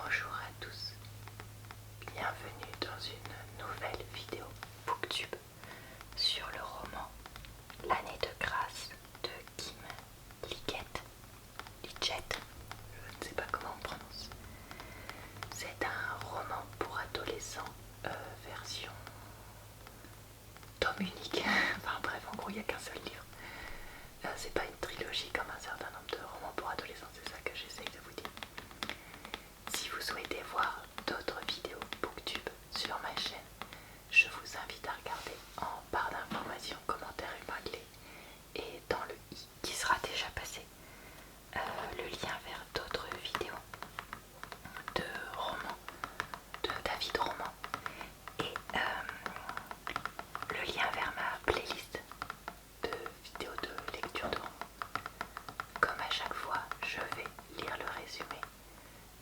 Bonjour à tous, bienvenue dans une nouvelle vidéo Booktube sur le roman L'année de grâce de Kim Liggett, je ne sais pas comment on prononce. C'est un roman pour adolescents, version tome unique, enfin bref, en gros il n'y a qu'un seul livre. C'est pas une trilogie comme un certain nombre de romans pour adolescents, c'est ça que j'essaye de vous dire. Si vous souhaitez voir d'autres vidéos Booktube sur ma chaîne, je vous invite à regarder en barre d'informations, commentaires épinglés et dans le i qui sera déjà passé le lien vers d'autres vidéos de romans, de David Roman et le lien vers ma playlist de vidéos de lecture de romans. Comme à chaque fois, je vais lire le résumé,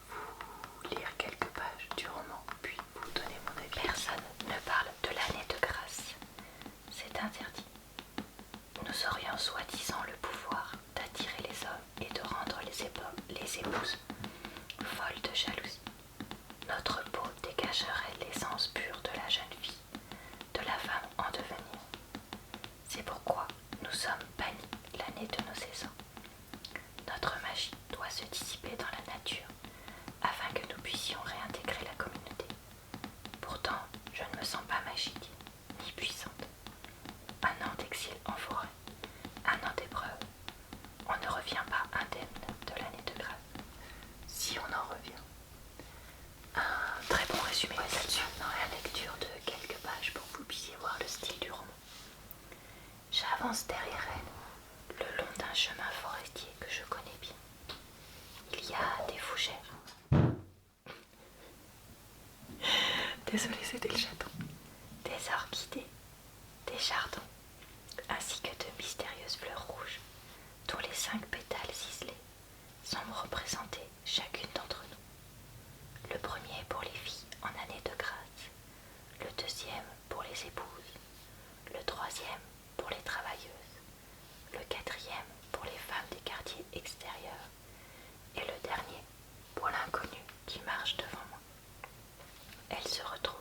vous lire quelques pages du roman, puis vous donner mon avis. Personne ne parle de l'année de grâce. C'est interdit. Nous aurions soi-disant le pouvoir d'attirer les hommes et de rendre les épouses folles de jalousie. Notre peau dégagerait l'essence pure de la jeune fille, de la femme en devenir. C'est pourquoi nous sommes bannis l'année de nos 16 ans. Notre magie doit se dissiper dans la nature afin que nous puissions réintégrer la communauté. Pourtant, je ne me sens pas magique ni puissante. Un an d'exil en forêt, un an d'épreuve. On ne revient pas indemne de l'année de grâce. Si on en revient. Un très bon résumé là-dessus. Maintenant, la lecture de quelques pages pour que vous puissiez voir le style du roman. J'avance derrière elle, le long d'un chemin forestier que je connais bien. Il y a des fougères. Désolée, c'était le chaton. Des orchidées, des jardins, ainsi que de mystérieuses fleurs rouges, dont les 5 pétales ciselés semblent représenter chacune d'entre nous. Le premier pour les filles en année de grâce, le deuxième pour les épouses, le troisième pour les travailleuses, le quatrième pour les femmes des quartiers extérieurs, et le dernier pour l'inconnu qui marche devant moi. Elle se retourne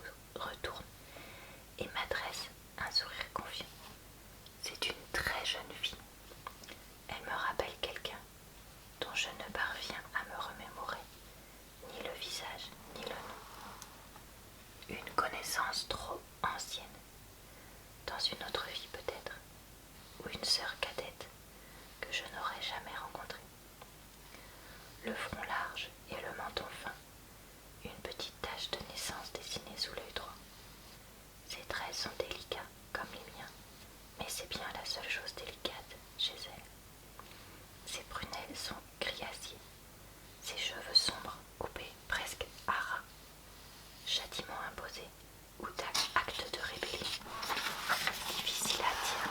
et m'adresse un sourire confiant. C'est une très jeune fille. Elle me rappelle quelqu'un dont je ne parviens à me remémorer ni le visage ni le nom. Une connaissance trop ancienne, dans une autre vie peut-être, ou une sœur cadette que je n'aurais jamais rencontrée. Le front large et le menton fin, une petite tache de naissance dessinée sous l'œil droit. Ses traits sont délicats comme les miens, mais c'est bien la seule chose délicate chez elle. Ses prunelles sont gris acier, ses cheveux sombres coupés presque à ras. Châtiment imposé ou acte de rébellion. Difficile à dire.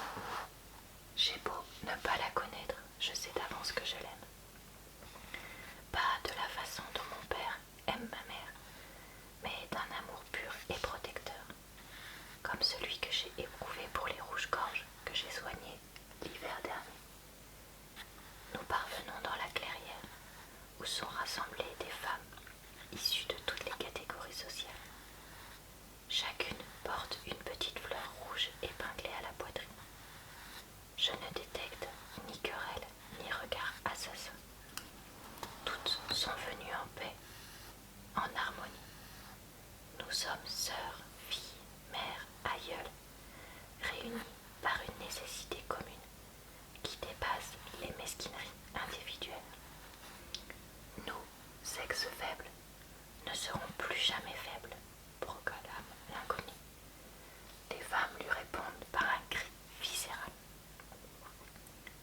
J'ai beau ne pas la connaître, je sais d'avance que je l'aime. Pas de la façon dont mon père aime ma mère, mais d'un amour pur et protecteur, comme celui que j'ai éprouvé pour les rouges-gorges que j'ai soignés l'hiver dernier. Nous parvenons dans la clairière où sont rassemblées des femmes issues de toutes les catégories sociales. Chacune porte une petite fleur rouge épinglée à la poitrine. Je ne détecte ni querelle ni regard assassin. Toutes sont venues en paix, en harmonie. Nous sommes sœurs, filles, mères, aïeules, réunies par une nécessité commune qui dépasse les mesquineries individuelles. Nous, sexe faible, ne serons plus jamais faibles, proclame l'inconnu. Les femmes lui répondent par un cri viscéral.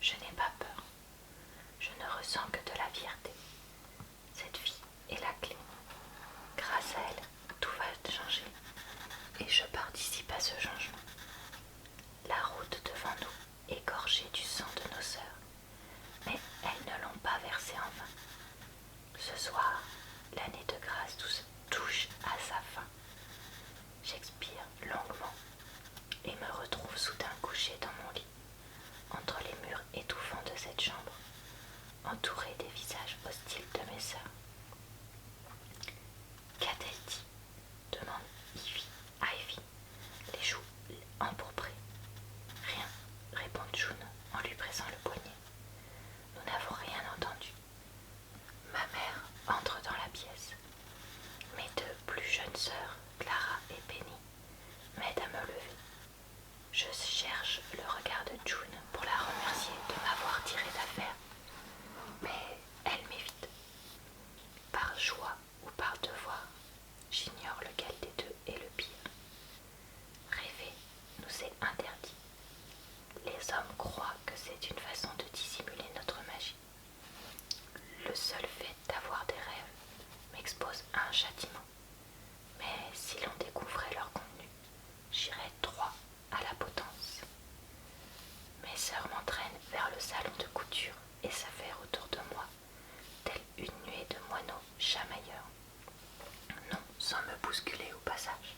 Je n'ai pas peur, je ne ressens que de la fierté. Cette fille est la clé. Grâce à elle, tout va changer et je participe à ce changement. La route devant nous est gorgée du sang de nos sœurs, mais elles ne l'ont pas versé en vain. Ce soir, l'année de grâce touche à sa fin. bousculer au passage.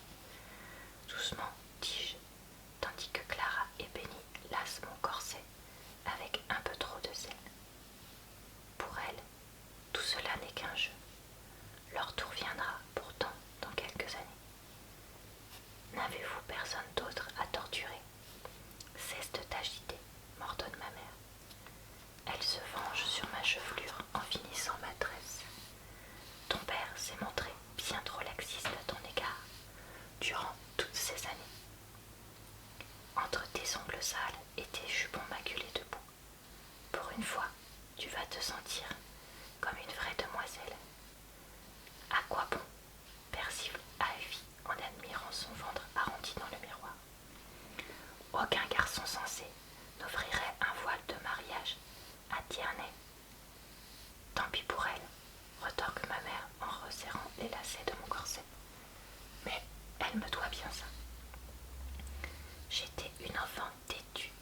Doucement, dis-je, tandis que Clara et Benny lassent mon corset avec un peu trop de zèle. Pour elles, tout cela n'est qu'un jeu. Leur tour viendra pourtant dans quelques années. N'avez-vous personne d'autre à torturer? Cesse de t'agiter, m'ordonne ma mère. Elle se venge sur ma chevelure en finissant ma tresse. Ton père s'est montré bien trop laxiste à ton égard durant toutes ces années. Entre tes ongles sales et tes jupons maculés de boue, pour une fois, tu vas te sentir comme une vraie demoiselle. À quoi bon? Persifle Ivy en admirant son ventre arrondi dans le miroir. Aucun garçon sensé n'offrirait un voile de mariage à Tierney. Tant pis pour elle, retorque ma mère en resserrant les lacets de mon corset. Mais elle me doit bien ça. J'étais une enfant têtue,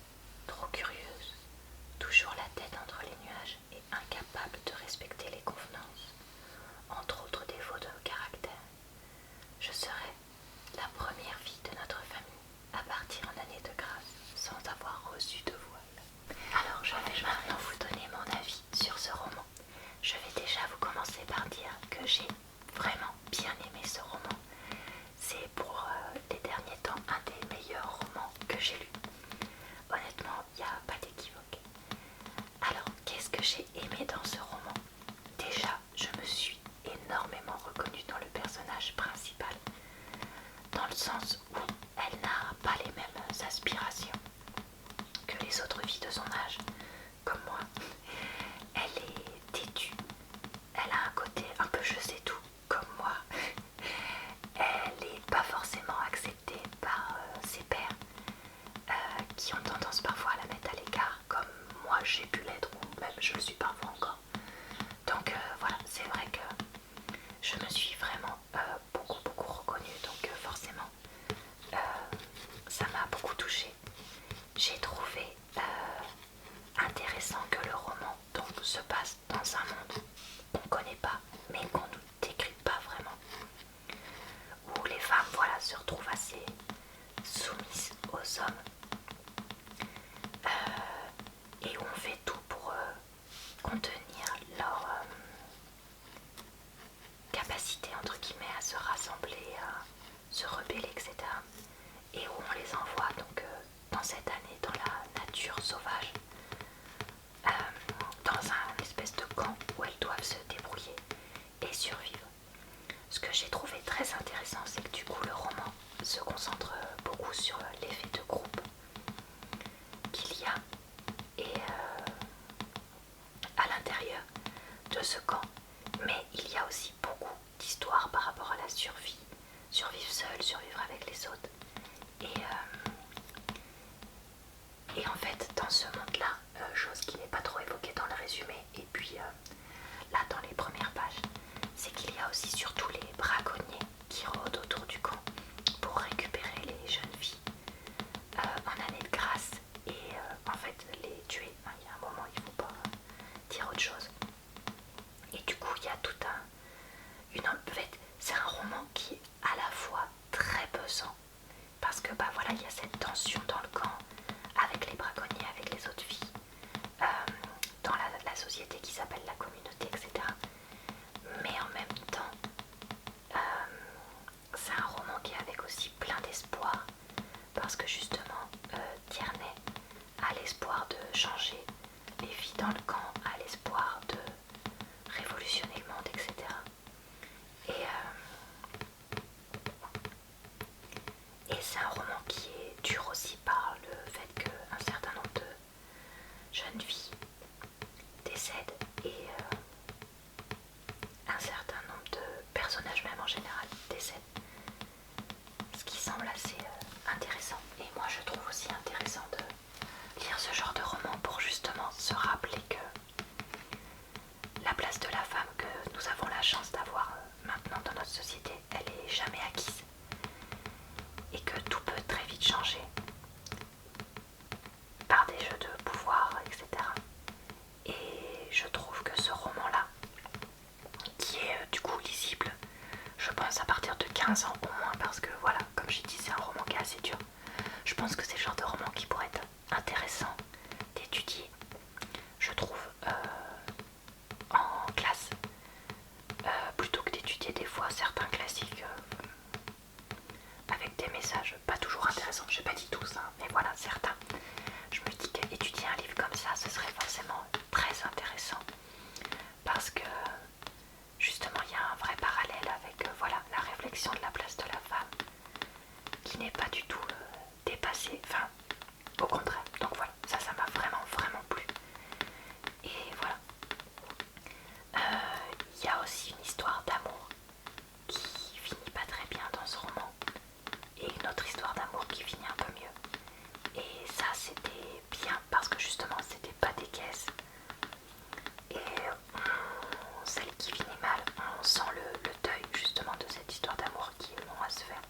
trop curieuse, toujours la tête entre les nuages et incapable de respecter les convenances, entre autres défauts de caractère. Je serais la première fille de notre famille à partir en année de grâce sans avoir reçu de voile. Alors je vais maintenant vous donner mon avis sur ce roman. Je vais déjà vous commencer par dire que j'ai vraiment bien aimé ce roman. C'est pour les derniers temps un des meilleurs romans que j'ai lus. Honnêtement, il n'y a pas d'équivoque. Alors, qu'est-ce que j'ai aimé dans ce roman? Déjà, je me suis énormément reconnue dans le personnage principal, dans le sens où elle n'a pas les mêmes aspirations que les autres filles de son âge, comme moi. Elle est têtue, elle a un côté un peu je sais tout, comme moi. Elle n'est pas forcément acceptée par ses pairs, qui ont tendance parfois à la mettre à l'écart, comme moi j'ai pu l'être, ou même je le suis parfois encore. Donc voilà, c'est vrai que je me suis vraiment beaucoup reconnue, donc forcément ça m'a beaucoup touchée. J'ai trouvé intéressant que le roman donc se passe dans un monde qu'on ne connaît pas mais qu'on ne décrit pas vraiment, où les femmes voilà, se retrouvent assez soumises aux hommes, et où on fait tout pour contenir leur capacité entre guillemets à se rassembler, à se rebeller, etc. Et où on les envoie donc dans cette année dans la nature sauvage, dans un espèce de camp où elles doivent se débrouiller et survivre. Ce que j'ai trouvé très intéressant, c'est que du coup le roman se concentre beaucoup sur l'effet de groupe qu'il y a et à l'intérieur de ce camp, mais il y a aussi beaucoup d'histoires par rapport à la survie, survivre seul, survivre avec les autres, et en fait dans ce monde-là, chose qui n'est pas trop évoquée dans le résumé, et puis là dans les premières pages, c'est qu'il y a aussi surtout les braconniers qui rôdent autour du camp pour récupérer les jeunes filles en année de grâce et en fait les tuer. Il y a un moment il ne faut pas dire autre chose. Et du coup il y a tout en fait c'est un roman qui est à la fois très pesant parce que bah voilà il y a cette tension dans le camp avec les braconniers, avec les autres filles, dans la société qui s'appelle la communauté, etc. Mais en même temps, c'est un roman qui est avec aussi plein d'espoir, parce que justement, Tierney a l'espoir de changer les filles dans le camp, a l'espoir de révolutionner le monde, etc. Et c'est un roman qui est dur aussi par le fait qu'un certain nombre 15 ans au moins, parce que voilà, comme j'ai dit, c'est un roman qui est assez dur. Je pense que c'est le genre de roman qui pourrait être intéressant d'étudier, je trouve, en classe, plutôt que d'étudier des fois certains classiques avec des messages pas toujours intéressants. J'ai pas dit tous, hein, mais voilà, certains. Je me dis qu'étudier un livre comme ça, ce serait forcément très intéressant, parce que justement il y a un vrai parallèle avec voilà, la réflexion de la place de la femme, qui n'est pas du tout dépassée, enfin au contraire. Donc voilà, ça m'a vraiment vraiment plu. Et voilà. Il y a aussi une histoire d'amour qui finit pas très bien dans ce roman, et une autre histoire d'amour qui finit un peu mieux. Et ça c'était bien, parce que justement c'était pas des caisses. Et celle qui finit mal, on sent le deuil justement de cette histoire d'amour qui est long à se faire.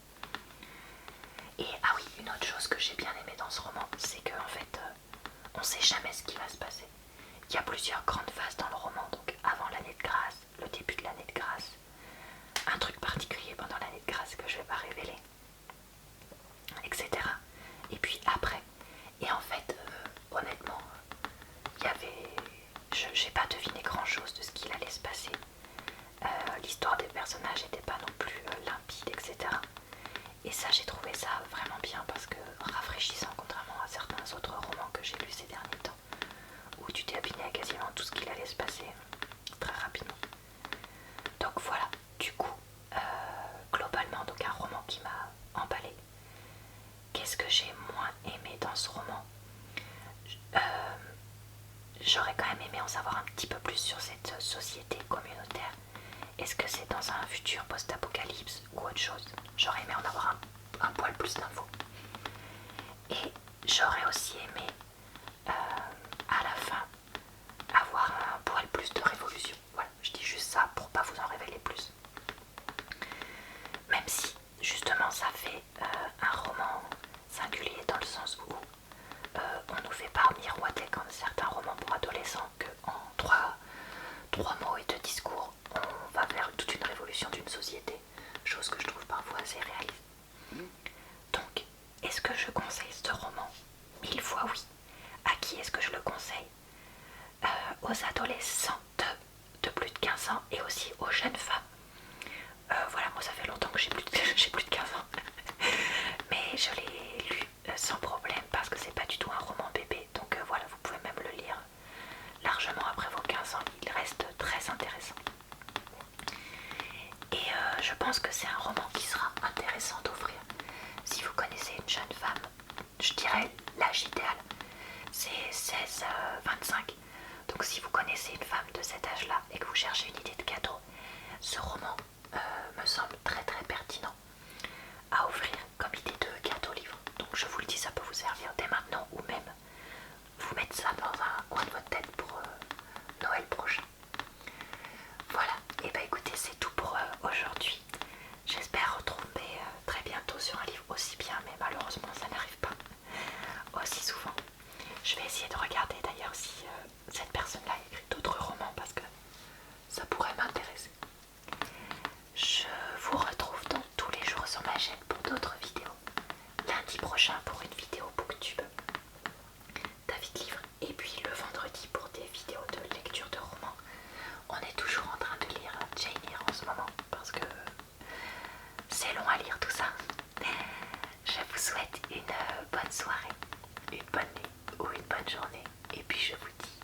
Et ah oui, une autre chose que j'ai bien aimé dans ce roman, c'est qu'en fait on sait jamais ce qui va se passer. Il y a plusieurs grandes phases dans le roman, donc avant l'année de grâce, le début de l'année de grâce, un truc particulier pendant l'année de grâce que je vais pas révéler, etc. Et puis après. Et en fait, honnêtement, il y avait... j'ai pas deviné grand chose de ce qu'il allait se passer. L'histoire des personnages n'était pas non plus limpide, etc. Et ça, j'ai trouvé ça vraiment bien, parce que rafraîchissant, contrairement à certains autres romans que j'ai lus ces derniers temps, où tu t'es deviné à quasiment tout ce qu'il allait se passer très rapidement. Donc voilà, du coup, globalement, donc un roman qui m'a emballé. Qu'est-ce que j'ai moins aimé dans ce roman? J'aurais quand même aimé en savoir un petit peu plus sur cette société communautaire. Est-ce que c'est dans un futur post-apocalypse ou autre chose? J'aurais aimé en avoir un poil plus d'infos. Et j'aurais aussi aimé à la fin avoir un poil plus de révolution. Voilà, je dis juste ça pour pas vous en révéler plus. Même si justement ça fait un roman singulier, dans le sens où on nous fait pas miroiter comme certains romans pour adolescents que en trois mots et deux discours on va vers toute une révolution d'une société, chose que je trouve parfois assez réaliste. Donc, est-ce que je conseille ce roman? 1000 fois oui. À qui est-ce que je le conseille? Aux adolescents de plus de 15 ans, et aussi aux jeunes femmes. Voilà, moi ça fait longtemps que j'ai plus de 15 ans. Mais je l'ai lu sans problème, parce que c'est pas du tout un roman bébé. Donc voilà, vous pouvez même le lire largement après vos 15 ans. Il reste très intéressant. Et je pense que c'est un roman qui sera intéressant d'offrir. Si vous connaissez une jeune femme, je dirais l'âge idéal, c'est 16-25. Donc si vous connaissez une femme de cet âge-là et que vous cherchez une idée de cadeau, ce roman me semble très très pertinent à offrir comme idée de cadeau livre. Donc je vous le dis, ça peut vous servir dès maintenant, ou même vous mettre ça dans un coin de votre tête pour Noël prochain. Voilà, et bah écoutez, c'est tout pour aujourd'hui. J'espère retrouver très bientôt sur un livre aussi bien, mais malheureusement ça n'arrive pas aussi souvent. Je vais essayer de regarder d'ailleurs si cette personne-là a écrit d'autres romans, parce que ça pourrait m'intéresser. Je vous retrouve donc tous les jours sur ma chaîne pour d'autres vidéos. Lundi prochain pour une vidéo booktube David Livre, et puis le vendredi pour des vidéos de lecture de romans. On est toujours en train de lire Jane Eyre en ce moment, parce que c'est long à lire tout ça. Je vous souhaite une bonne soirée, une bonne nuit ou une bonne journée, et puis je vous dis